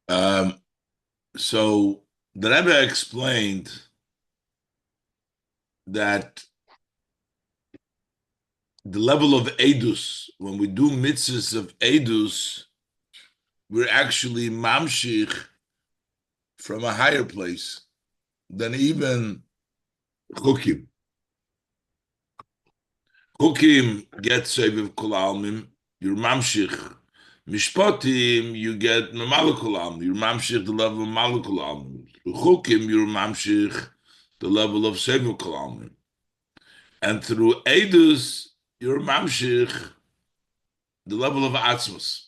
Um, so the Rebbe explained that the level of edus, when we do mitzvahs of edus, we're actually mamshich from a higher place than even chukim. Chukim get seviv kol almim, you're mamshich. Mishpatim, you get memalekul almim, you're mamshich the level of malekul almim. Chukim, you're mamshich the level of seviv kol almim. And through edus, you're mamshich the level of atzmus.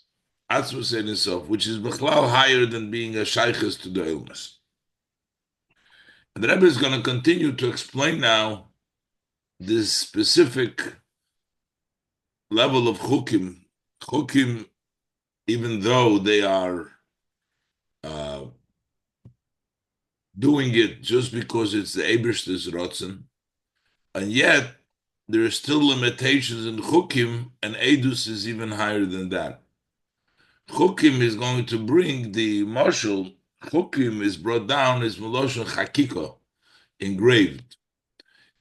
Atzmus in itself, which is bechlal higher than being a shaykhis to the illness. And the Rebbe is going to continue to explain now this specific level of chukim. Chukim, even though they are uh, doing it just because it's the Ebershter's Rotzen, and yet there are still limitations in chukim, and edus is even higher than that. Chukim is going to bring the marshal. Chukim is brought down as Melosha Chakiko, engraved.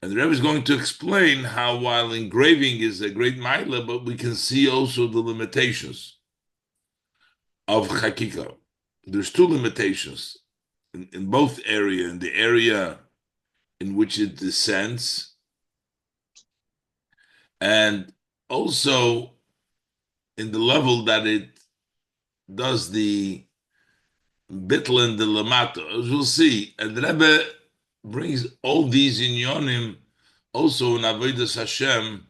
And the Rebbe is going to explain how while engraving is a great milah, but we can see also the limitations of Chakiko. There's two limitations in both area, in the area in which it descends, and also in the level that it does the bitl and the lamato, as we'll see. And the Rebbe brings all these inyonim also in Avodas Hashem,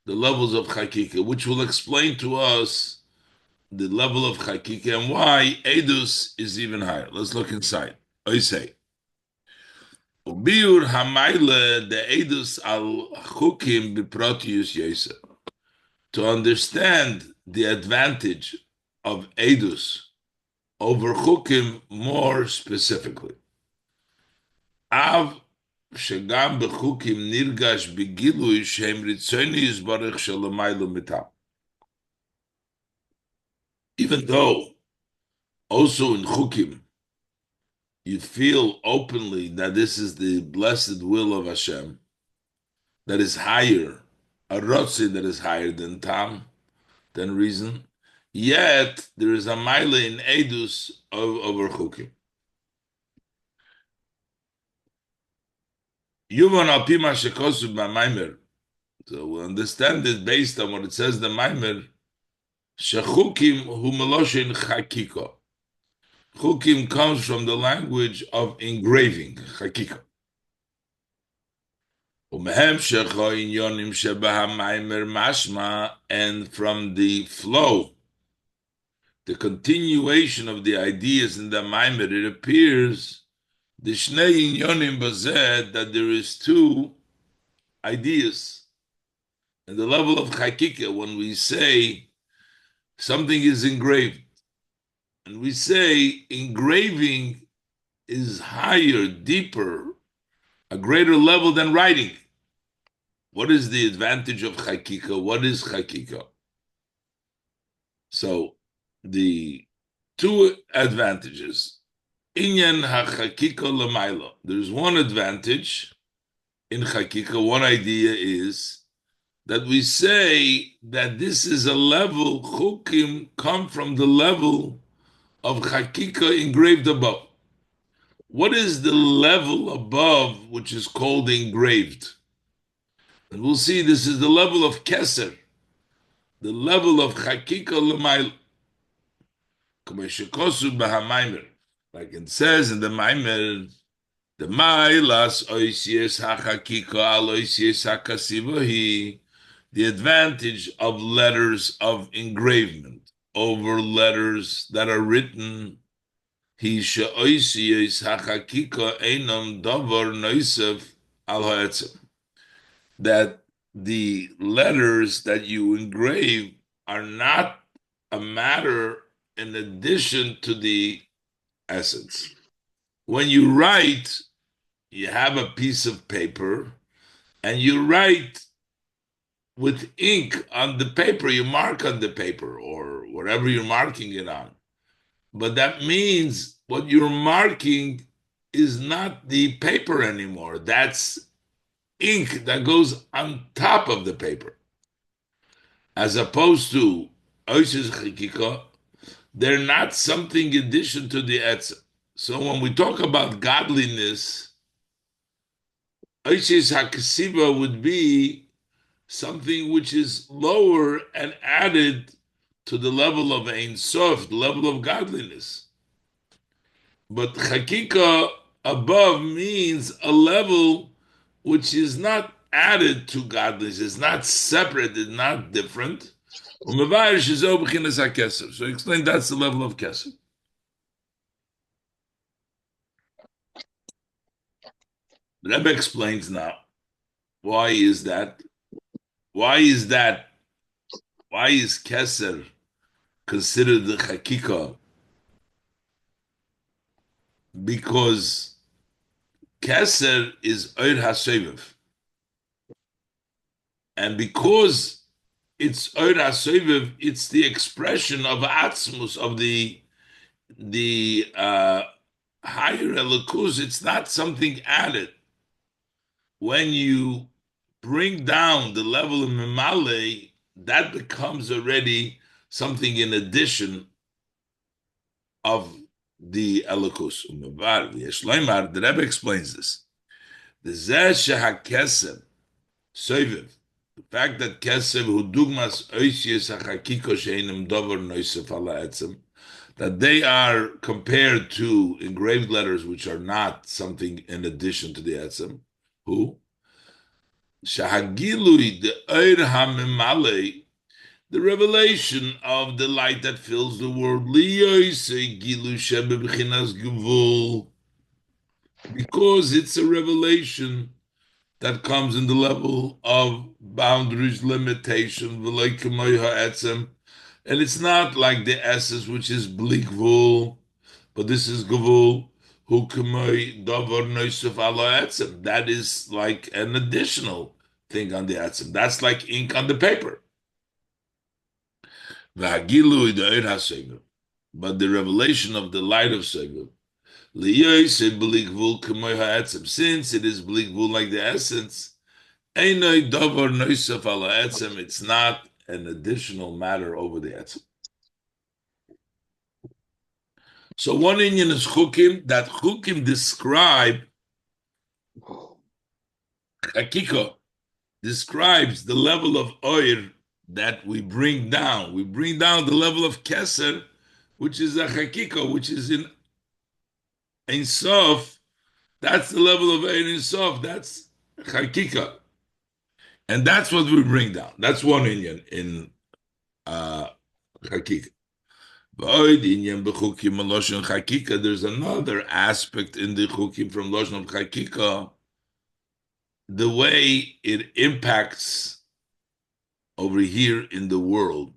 the levels of Chakika, which will explain to us the level of Chakika and why Edus is even higher. Let's look inside. I say, Ubiur Hamayle the Edus al Chukim Biprotius Yosef. To understand the advantage of Edus over Chukim more specifically. Av shegam bechukim nirgash begilui shem ritzoni yisbarich shalamaylo mitam. Even though also in chukim you feel openly that this is the blessed will of Hashem, that is higher, a rotzi that is higher than tam, than reason, yet there is a mile in edus over chukim. Yuvan al pima shekosu b'maimer. So we understand it based on what it says the Maimer. Shechukim hu meloshin chakiko. Chukim comes from the language of engraving, chakiko. Umehem shecho inyonim shebaha Maimer mashma, and from the flow, the continuation of the ideas in the Maimer, it appears the shnei inyonim bazed that there is two ideas. And the level of chakika, when we say something is engraved, and we say engraving is higher, deeper, a greater level than writing. What is the advantage of chakika? What is chakika? So the two advantages. Inyan ha-chakika l'maylo. There's one advantage in chakika. One idea is that we say that this is a level, chukim come from the level of chakika engraved above. What is the level above which is called engraved? And we'll see this is the level of keser, the level of chakika l'mayl. Like it says in the Maimer, the mailas oisies ha-chakika al oisies ha-kasivahi, the advantage of letters of engravement over letters that are written, he she'oisies hachakika einam davar noisef al ha'etzem, that the letters that you engrave are not a matter in addition to the essence. When you write, you have a piece of paper and you write with ink on the paper, you mark on the paper or whatever you're marking it on. But that means what you're marking is not the paper anymore. That's ink that goes on top of the paper. As opposed to Oishis Chikika, they're not something in addition to the Etzem. So when we talk about godliness, Oishis HaKasiva would be something which is lower and added to the level of Ein Sof, the level of godliness. But Chakika above means a level which is not added to godliness, it's not separate, it's not different. So explain that's the level of Kesef. The Rebbe explains now why is that? Why is that? Why is Keser considered the Chakika? Because Keser is Oir HaSeviv. And because it's Oir HaSeviv, it's the expression of Atzmus, of the higher Elokus. It's not something added. When you bring down the level of Memale, that becomes already something in addition of the Elokus. The Rebbe explains this. The fact that Kesev hu dugmas oisius hachakiko sheinem dover noisef ala etzem, that they are compared to engraved letters which are not something in addition to the etzem, who shahagilui the oir hamimale, the revelation of the light that fills the world, liyoise gilu shebebchinas gevul, because it's a revelation that comes in the level of boundaries, limitation, and it's not like the essence which is blikvul, but this is gavul, who that is like an additional thing on the etzem. That's like ink on the paper. But the revelation of the light of Sefer, since it is blikvul like the essence, it's not an additional matter over the etzem. So one Indian is chukim, that chukim describe, hakiko, describes the level of oir that we bring down. We bring down the level of keser, which is a hakiko, which is in Ein Sof. That's the level of Ein Sof. That's hakika. And that's what we bring down. That's one Indian in hakika. There's another aspect in the chukim from Loshen of Chakika, the way it impacts over here in the world,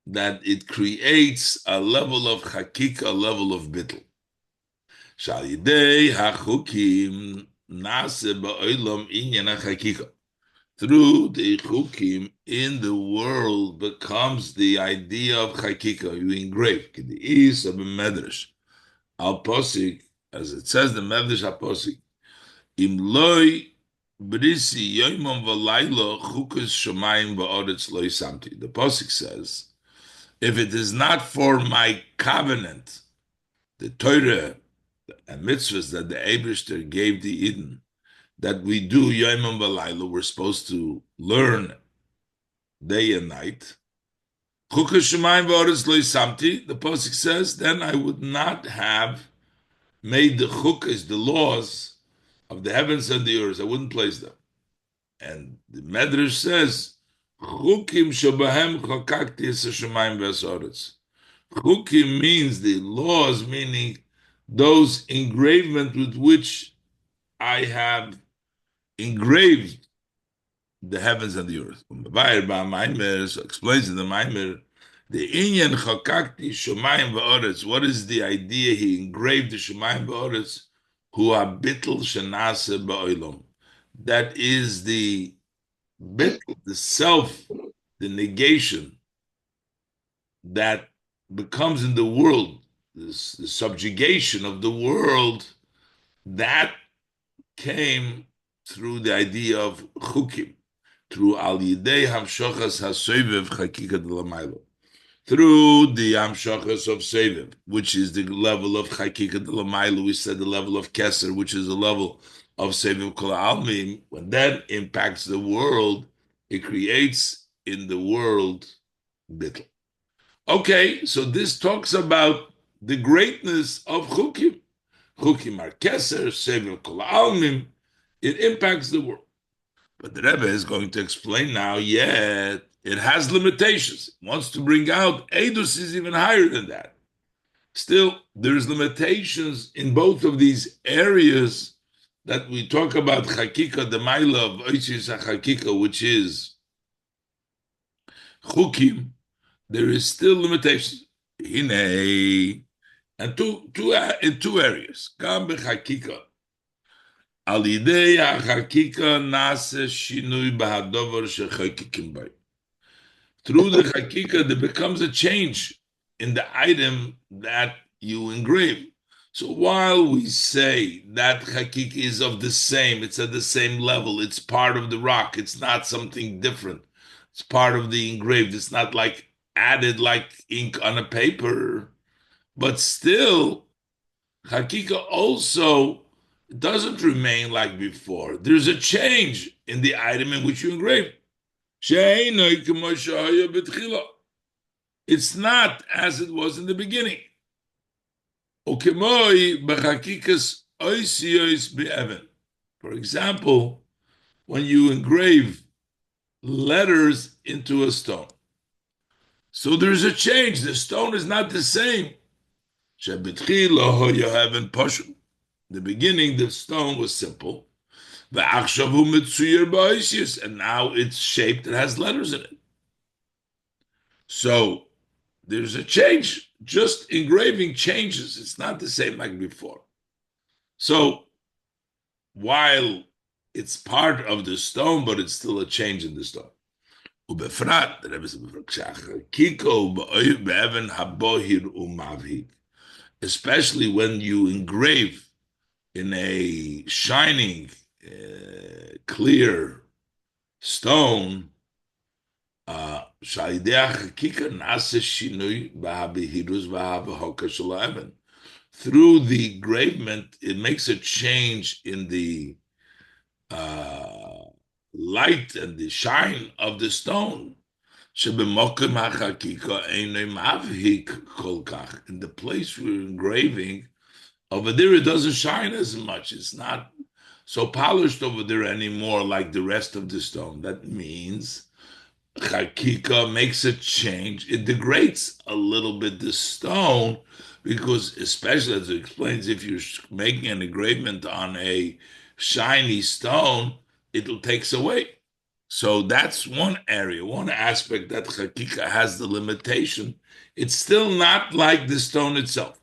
that it creates a level of Chakika, a level of bittul. Shalidei hachukim nase ba'olam inyan hachakika. Through the chukim in the world becomes the idea of chakika. You engrave the ease of a medrash al posik, as it says the medrash al posik. Im loy brisi yoymon v'laylo chukas shomayim va'oretz loy samti. The posik says, if it is not for my covenant, the Torah and mitzvahs that the Eibishter gave the Eden, that we do Yomim V'Layla, we're supposed to learn day and night. Chukas Shemayim V'Oretz Lo Samti, the Pasuk says, then I would not have made the chukas, the laws of the heavens and the earth. I wouldn't place them. And the Medrash says, Chukim Shabahem Chakakti Es Shemayim V'Oretz. Chukim means the laws, meaning those engravement with which I have engraved the heavens and the earth. So explains in the Maimer, the Inyan Chakakti Shemayim V'Oretz. What is the idea? He engraved the Shemayim V'Oretz, who are bittul shenase ba'olam. That is the bittul, the self, the negation that becomes in the world, the subjugation of the world, that came through the idea of chukim, through al yidei hamshachas hasovev chakika de lamaylo, through the hamshachas of sevev, which is the level of chakika de lamaylo. We said the level of keser, which is the level of sevev kol almim. When that impacts the world, it creates in the world bittul. Okay, so this talks about the greatness of chukim. Chukim are keser, sevev kol almim. It impacts the world. But the Rebbe is going to explain now, yet it has limitations. It wants to bring out, Eidus is even higher than that. Still, there's limitations in both of these areas that we talk about, Chakika, the Maila of Oisis HaChakika, which is Chukim. There is still limitations. Hine, and in two areas. Gam b'Chakika. Al yidei hachakika nase shinui b'hadover shechakikim bay. Through the chakika, there becomes a change in the item that you engrave. So while we say that chakika is of the same, it's at the same level, it's part of the rock, it's not something different. It's part of the engraved. It's not like added like ink on a paper, but still, chakika also doesn't remain like before. There's a change in the item in which you engrave. It's not as it was in the beginning. For example, when you engrave letters into a stone. So there's a change. The stone is not the same. The beginning, the stone was simple. And now it's shaped, it has letters in it. So there's a change. Just engraving changes. It's not the same like before. So while it's part of the stone, but it's still a change in the stone. Especially when you engrave in a shining, clear stone, through the engravement, it makes a change in the light and the shine of the stone. In the place we're engraving, over there it doesn't shine as much. It's not so polished over there anymore like the rest of the stone. That means Chakika makes a change. It degrades a little bit the stone because, especially as it explains, if you're making an engravement on a shiny stone, it takes away. So that's one area, one aspect that Chakika has the limitation. It's still not like the stone itself.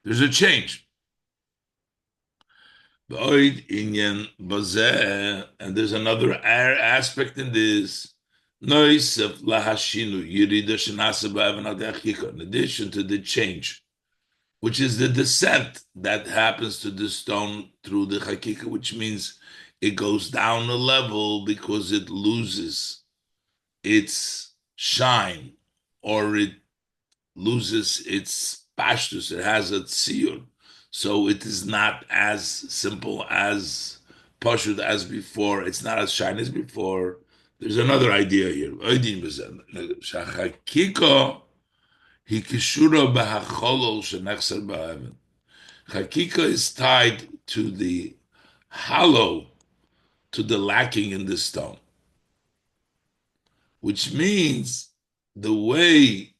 There's a change. And there's another aspect in this. In addition to the change, which is the descent that happens to the stone through the Chakika, which means it goes down a level because it loses its shine or it loses its pashtus. It has a tziyur. So it is not as simple as pashut as before. It's not as shiny as before. There's another idea here. Chakika is tied to the hollow, to the lacking in the stone, which means the way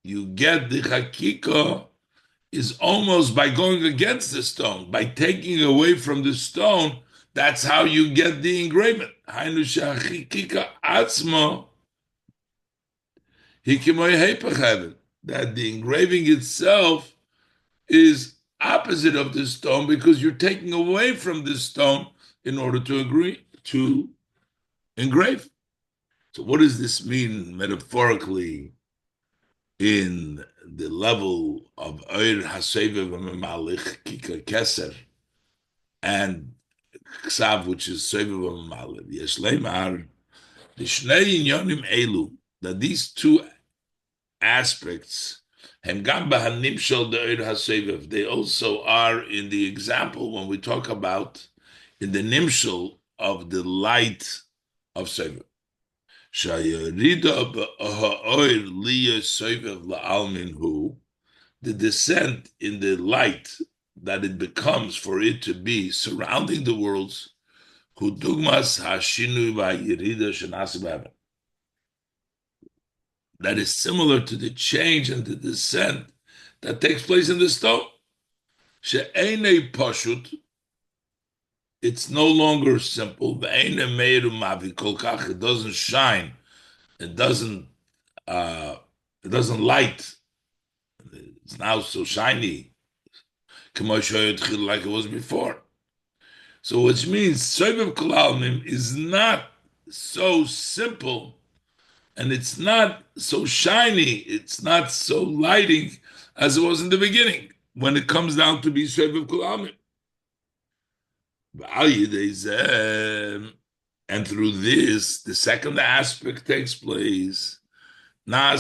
you get the chakika is almost by going against the stone, by taking away from the stone. That's how you get the engraving. That the engraving itself is opposite of the stone because you're taking away from the stone in order to engrave. So what does this mean metaphorically in the level of Oir HaSevev Malich Kika Keser and Ksav, which is Sevev Malich. Yeshleimar, the Shnei Inyonim Elu, that these two aspects, they also are in the example when we talk about in the nimshal of the light of Sevev. The descent in the light that it becomes for it to be surrounding the worlds, that is similar to the change and the descent that takes place in the stone. It's no longer simple. It doesn't shine. It doesn't. It doesn't light. It's now so shiny, like it was before. So, which means Sovev Kalalmim is not so simple, and it's not so shiny. It's not so lighting as it was in the beginning when it comes down to be Sovev Kalalmim. And through this, the second aspect takes place. That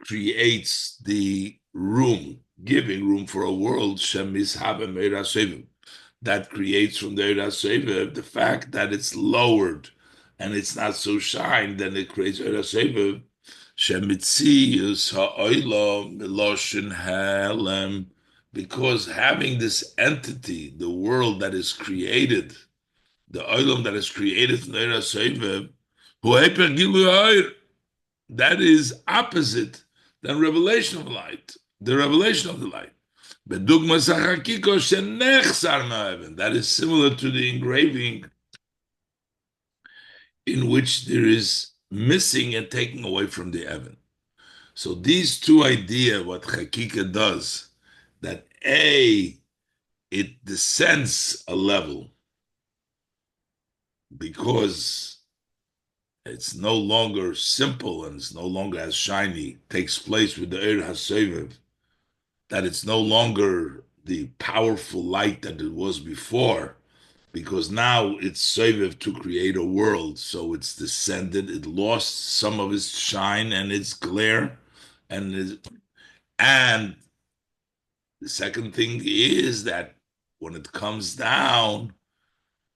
creates the room, giving room for a world. That creates from the fact that it's lowered and it's not so shine, then it creates because having this entity, the world that is created, the olam that is created from the that is opposite than revelation of light, the revelation of the light. That is similar to the engraving in which there is missing and taking away from the heaven. So these two ideas, what Hakika does, that it descends a level because it's no longer simple and it's no longer as shiny, takes place with the Eir HaSevev, that it's no longer the powerful light that it was before, because now it's Sevev to create a world, so it's descended, it lost some of its shine and its glare, and the second thing is that when it comes down,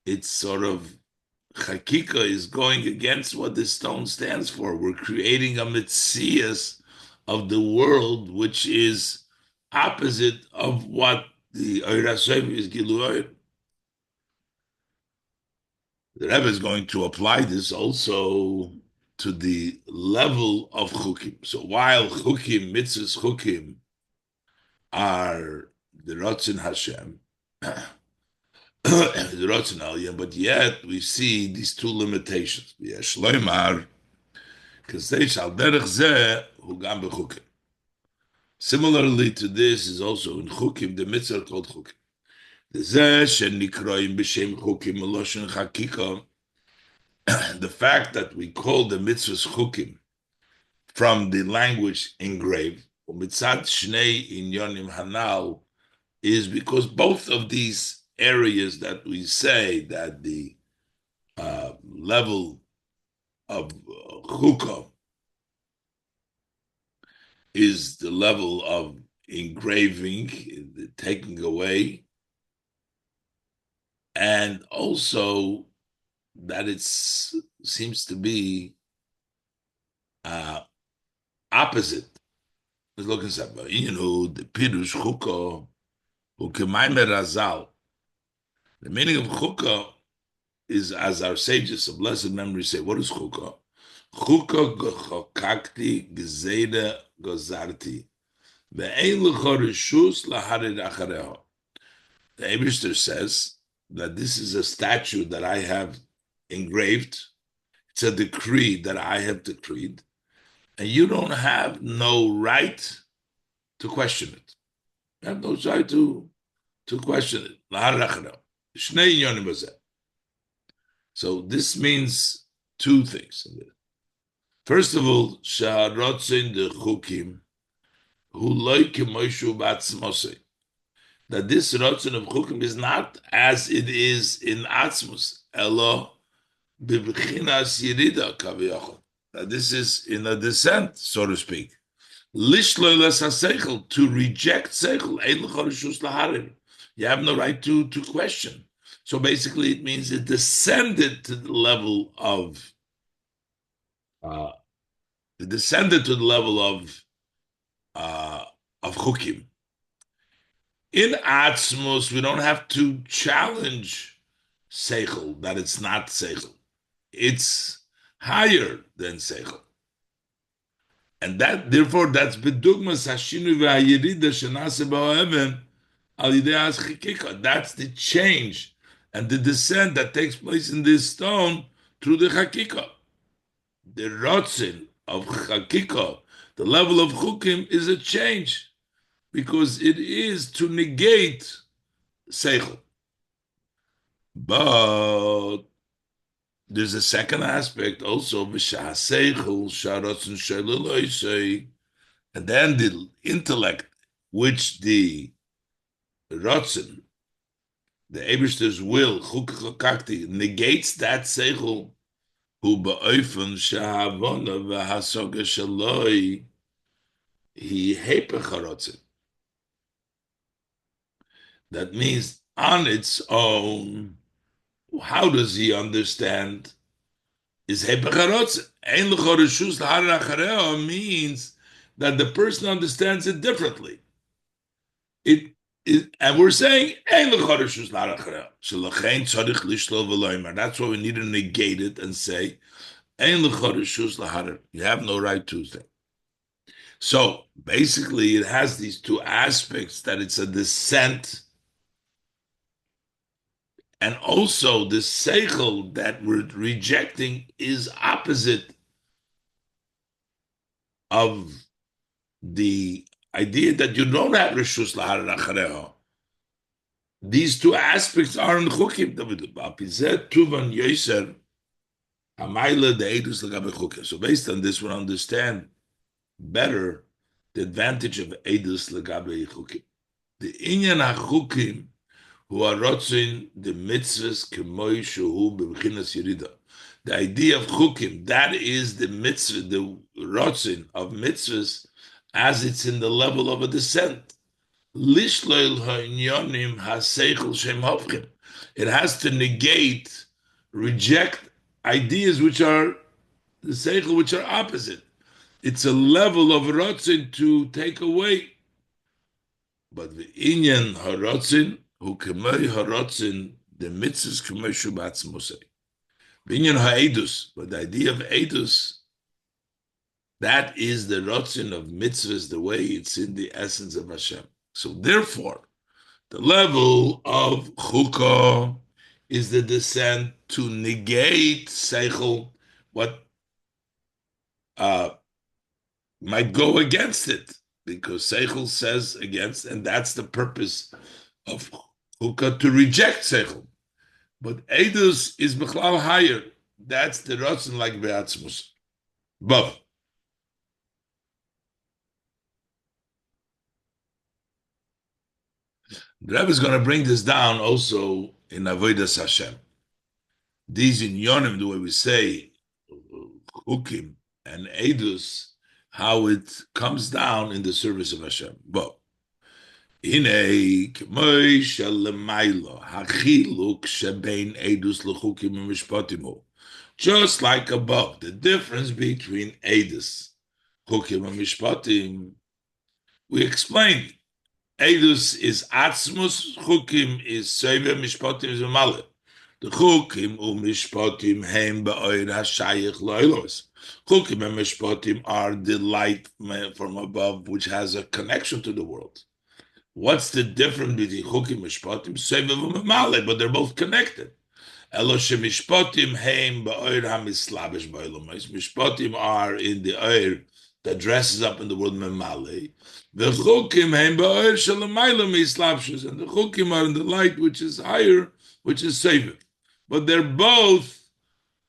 it's sort of Hakika is going against what the stone stands for. We're creating a mitzias of the world, which is opposite of what the Oira Sev is Gilu. The Rebbe is going to apply this also to the level of chukim. So while chukim, mitzvahs chukim, are the Ratzon Hashem, the Ratzon Aliyah, but yet we see these two limitations. Yeshloimar, Kaseish al derech zeh hu gam bechukim. Similarly to this is also in chukim, the mitzvah called chukim. The fact that we call the mitzvahs chukim from the language engraved, is because both of these areas that we say that the level of chukah is the level of engraving, the taking away, and also that it seems to be opposite. Let's look inside. The pirush chukah, ukemaimer razal. The meaning of chukah is, as our sages of blessed memory say, what is chukah? Chukah gechokakti gezeida gozarti. Ve'ein lecho reshus laharid achareho. The Eibishter says that this is a statue that I have engraved. It's a decree that I have decreed. And you don't have no right to question it. You have no right to question it. So this means two things. First of all, Sha'arotzin the Chukim, who like Moshe Batzmosei. That this Rotzin of Chukim is not as it is in Atzmus, Elo Bibchinas Yirida Kaviyachon. That this is in a descent, so to speak. Lishloilas HaSeichel, to reject Seichel, Ein L'chol Rishus Laharir. You have no right to question. So basically, it means it descended to the level of Chukim. In Atzmos, we don't have to challenge Seichel, that it's not Seichel. It's higher than Seichel. And therefore, that's bedugmas hashinu v'hayirida shenase ba'o'even al yidei chakika. That's the change and the descent that takes place in this stone through the chakika. The rotzin of chakika, the level of chukim, is a change because it is to negate seichel. But there's a second aspect also, and then the intellect, which the rotzen, the Eibishter's will, negates that seichel, who be'ofen shehavona v'hasoga shaloi, he hepech harotzen. That means on its own, how does he understand? Is hepech ein l'chol reshus l'harer achareo means that the person understands it differently. And we're saying ein l'chol reshus l'harer achareo. Shelachein tzarich lishlol v'loimer. That's why we need to negate it and say ein l'chol reshus l'harer. You have no right to say. So basically, it has these two aspects: that it's a descent. And also, the seichel that we're rejecting is opposite of the idea that you don't have reshus laharer achareho. These two aspects are in chukim. So based on this, we'll understand better the advantage of edus legabe chukim. The inyan hachukim who are rotzin the mitzvahs k'moi shehu b'bchinas yirida. The idea of chukim, that is the mitzvah, the rotzin of mitzvahs, as it's in the level of a descent. Lishloil ha'inyonim ha'seichel shem hofchim. It has to negate, reject ideas which are the seichel, which are opposite. It's a level of rotzin to take away. But the inyan harotzin, who kemei harotzin, the mitzvahs kemei shubatz mosei. Binyan ha'edus, but the idea of edus, that is the rotzin of mitzvahs, the way it's in the essence of Hashem. So therefore, the level of chukah is the descent to negate seichel, what might go against it, because seichel says against, and that's the purpose of chukah, to reject seichel. But edus is bechlal higher. That's the rotzen like be'atzmus. But the Rebbe is going to bring this down also in Avodas Hashem. These in Yonim, the way we say chukim and edus, how it comes down in the service of Hashem. But just like above, the difference between edus, chukim, and mishpatim, we explained. Edus is atzmus, chukim is sever, mishpatim is umale. The chukim mishpatim heim ba'oir hashayich lo'ilos. Chukim and mishpatim are the light from above, which has a connection to the world. What's the difference between chukim and mishpatim? Sever umale, but they're both connected. Elo shemishpatim heim ba'oir hamislabish ba'ilomais. Mishpatim are in the oir that dresses up in the word memale. The chukim heim ba'oir shalamayla mislabshus, and the chukim are in the light which is higher, which is sever. But they're both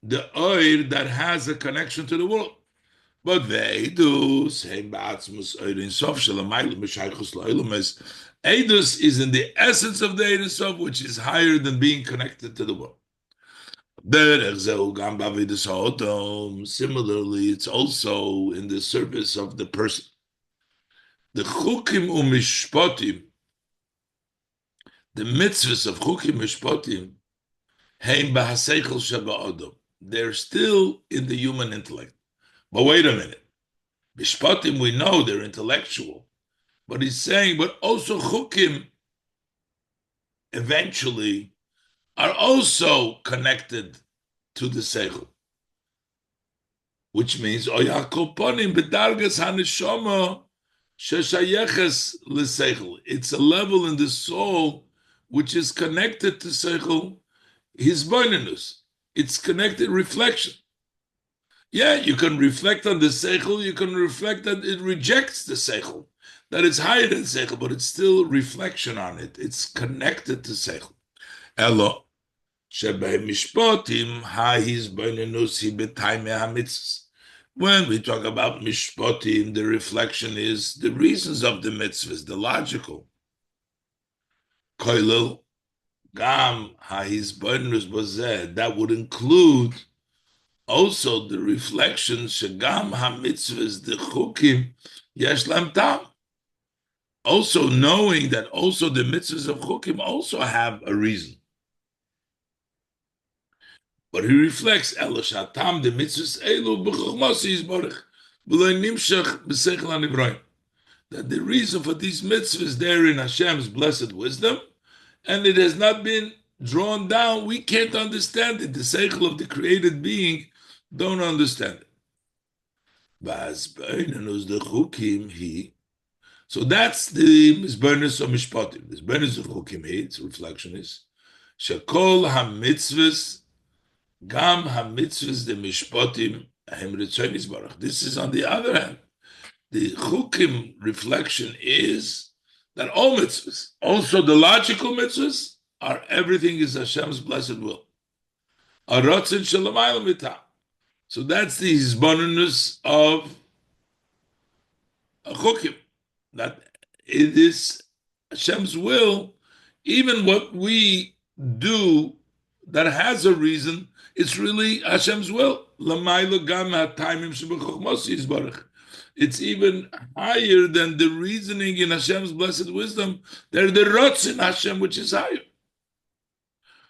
the oir that has a connection to the world. But the Eidus, Hein Ba'atzmus Eurin Sof Shalamayla Meshaychus Lo'ilumes. Eidus is in the essence of the Ein Sof, which is higher than being connected to the world. Similarly, it's also in the service of the person. The chukim umishpotim, the mitzvahs of chukim mishpotim, heim bahaseichel sheba'odom. They're still in the human intellect. But wait a minute. Mishpotim, we know they're intellectual. But he's saying, but also chukim eventually are also connected to the seichel. Which means, oyakoponim bedargas haneshama sheshayeches leseichel. It's a level in the soul which is connected to seichel, his boinenus. It's connected reflection. Yeah, you can reflect on the seichel, you can reflect that it rejects the seichel, that it's higher than seichel, but it's still reflection on it. It's connected to seichel. Elo, shebei mishpotim, ha his boinenus hi b'taimei ha-mitzvahs. When we talk about mishpotim, the reflection is the reasons of the mitzvahs, the logical. Koilel gam ha'is boinus bozeh, that would include also the reflection shegam ha'mitzvahs the chukim yesh lam tam. Also knowing that also the mitzvahs of chukim also have a reason. But he reflects Elishatam the mitzvahs elu b'chochmasi yisborich v'lo nimshach b'seichel hanivroim. That the reason for these mitzvahs there in Hashem's blessed wisdom, and it has not been drawn down. We can't understand it. The seichel of the created being don't understand it. So that's the misburnus of mishpatim. This burnus of chukim, its reflection is shekol ha-mitzvahs gam ha-mitzvahs the mishpatim hem ritzonis barach. This is on the other hand. The chukim reflection is that all mitzvahs, also the logical mitzvahs, are everything is Hashem's blessed will. Arotzin shalamayla mitah. So that's the hisbonenus of a chukim, that it is Hashem's will. Even what we do that has a reason, it's really Hashem's will. Lamayla gam ha'taimim shebechochmos yisbarach. It's even higher than the reasoning in Hashem's blessed wisdom. They're the rots in Hashem, which is higher.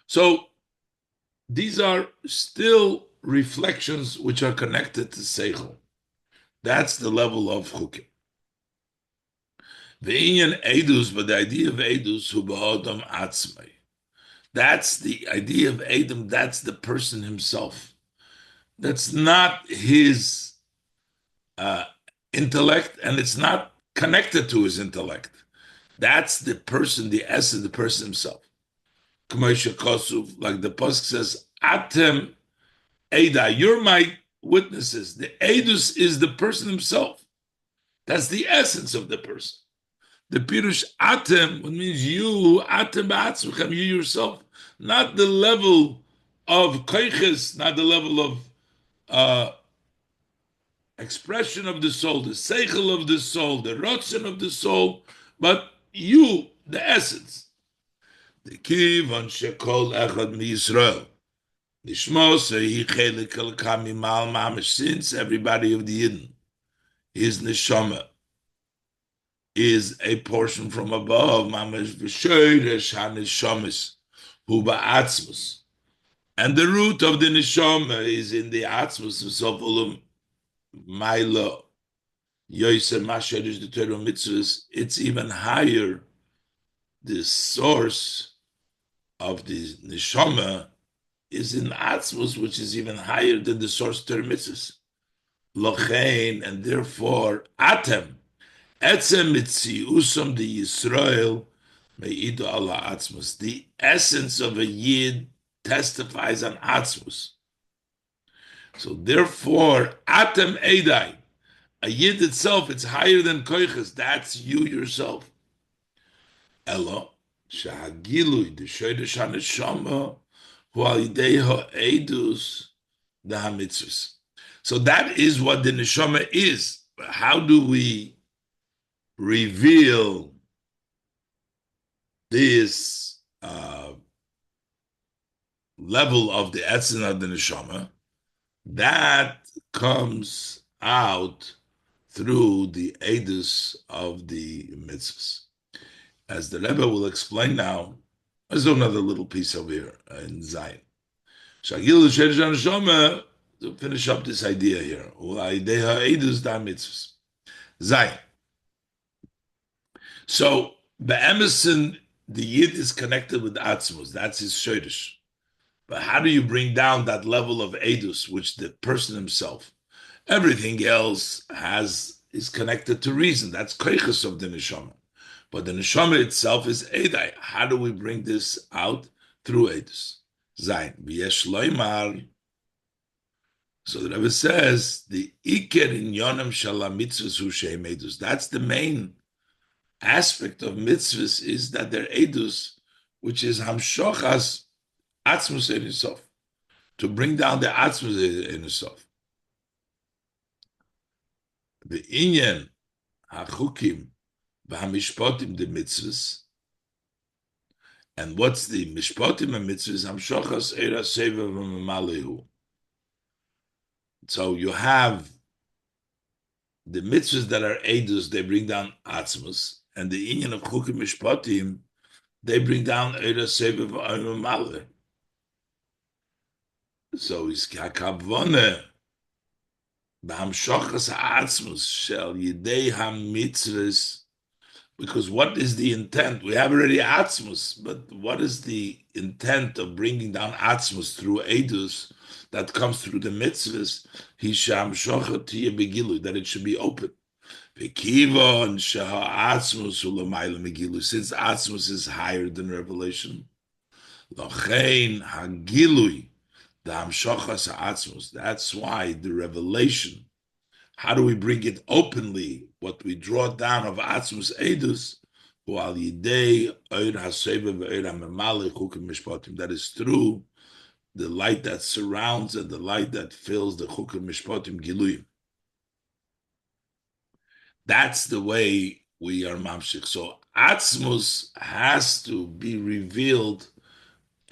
So these are still reflections which are connected to Seichel. That's the level of Chukim. The Inyan Eidus, but the idea of Eidus, hu b'hodam atzmai. That's the idea of Adam, that's the person himself. That's not his intellect, and it's not connected to his intellect. That's the person, the essence, the person himself. Like the pasuk says, Atem Eda, you're my witnesses. The Eidus is the person himself. That's the essence of the person. The Pirush Atem, what means you, Atem Ba'atzmechem, you yourself. Not the level of koiches, not the level of expression of the soul, the seichel of the soul, the rotzen of the soul, but you, the essence. The kivan shekol echad mi Yisrael. Nishmos he chelik al kami mal mamish, since everybody of the Yidden, his neshama is a portion from above, mamish v'shoyresh ha-neshamis hu ba'atzmus. And the root of the neshama is in the atzmus of Sof Olam Mailo, Yosef Masherish the Torah mitzvahs. It's even higher. The source of the neshama is in Atzmus, which is even higher than the source of Torah mitzvahs. Lochein, and therefore Atem, Etzem mitziusam the Yisrael meidu ala Atzmus. The essence of a Yid testifies on Atzmus. So therefore, Atem Eidai, a Yid itself, it's higher than Koiches. That's you yourself. Elo, Shahagilui, the Shoydesh HaNeshama, Hu Al Yidei HaEidus, the HaMitzvahs. So that is what the neshama is. How do we reveal this level of the essence of the neshama? That comes out through the edus of the mitzvahs. As the Rebbe will explain now, let's do another little piece over here in Zion. Shagil Sherish Neshama, to finish up this idea here. Edus da mitzvahs. Zion. So, Be'emerson, the Yid is connected with Atzmus. That's his Sherish. But how do you bring down that level of edus, which the person himself? Everything else is connected to reason. That's koiches of the neshama. But the neshama itself is edai. How do we bring this out? Through edus. Zayin. V'yesh loymar. So the Rebbe says, the iker in yonem shala mitzvahs hu sheim edus. That's the main aspect of mitzvahs, is that they're edus, which is hamshochas atzmus in itself, to bring down the atzmus in itself. The inyan hachukim v'hamishpotim, the mitzvahs, and what's the mishpotim and mitzvahs? Hamshochas eira seva v'mamalehu. So you have the mitzvahs that are edus, they bring down atzmus, and the inyan of chukim mishpotim, they bring down eira seva v'mamalehu. So is kakavone b'hamshochas ha'atzmus shel yidei hamitzvahs, because what is the intent? We have already atzmus, but what is the intent of bringing down atzmus through edus that comes through the mitzvahs? Hishamshochat tiye begilu, that it should be open. V'kivon sheha'atzmus u'lamayla megilu, since atzmus is higher than revelation. Lochein hagilui. That's why the revelation, how do we bring it openly? What we draw down of Atzmus Edus, that is through the light that surrounds and the light that fills the Chukim Mishpatim Giluyim. That's the way we are mamshik. So Atzmus has to be revealed.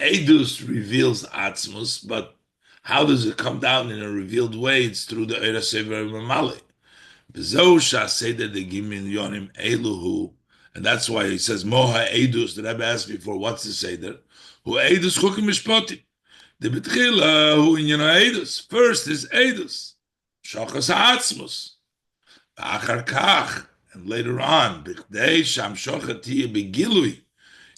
Edus reveals Atzmus, but how does it come down in a revealed way? It's through the Eira Sever Mamale. And that's why he says Moha Edus. The Rebbe asked before, what's the Seder? Hu Edus Chukim Mishpatim. The Betchila Hu Inyan Edus. First is Edus. Shachas Atzmus. Achar Kach. And later on, B'chdei Sham Shochatiyah Begilui.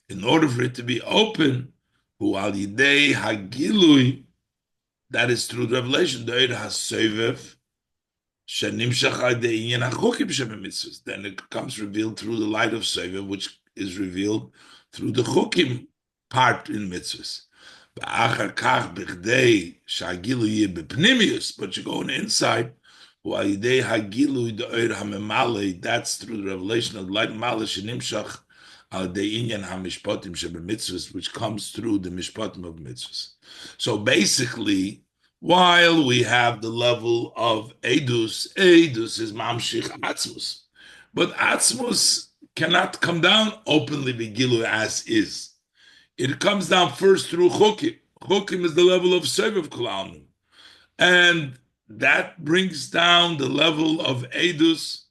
In order for it to be open, Hu al yidei hagilui, that is through revelation. Then it comes revealed through the light of Sevev, which is revealed through the chukim part in mitzvahs. But you go on the inside. That's through the revelation of the light of which comes through the mishpatim of mitzvahs. So basically, while we have the level of edus is mamshich atzmus, but atzmus cannot come down openly begilu as is. It comes down first through chukim. Chukim is the level of sevev kol, and that brings down the level of edus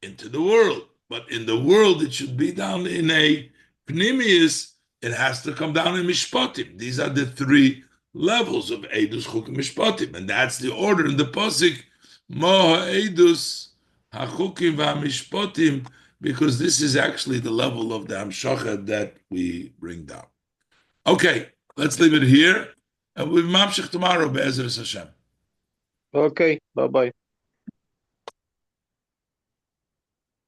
into the world. But in the world, it should be down in a pnimius. It has to come down in mishpatim. These are the three levels of edus, chukim, mishpatim, and that's the order in the pasuk moha edus hachukim v'hamishpatim, because this is actually the level of the hamshacha that we bring down. Okay, let's leave it here, and we'll mamshich tomorrow be'ezras Hashem. Okay, bye bye.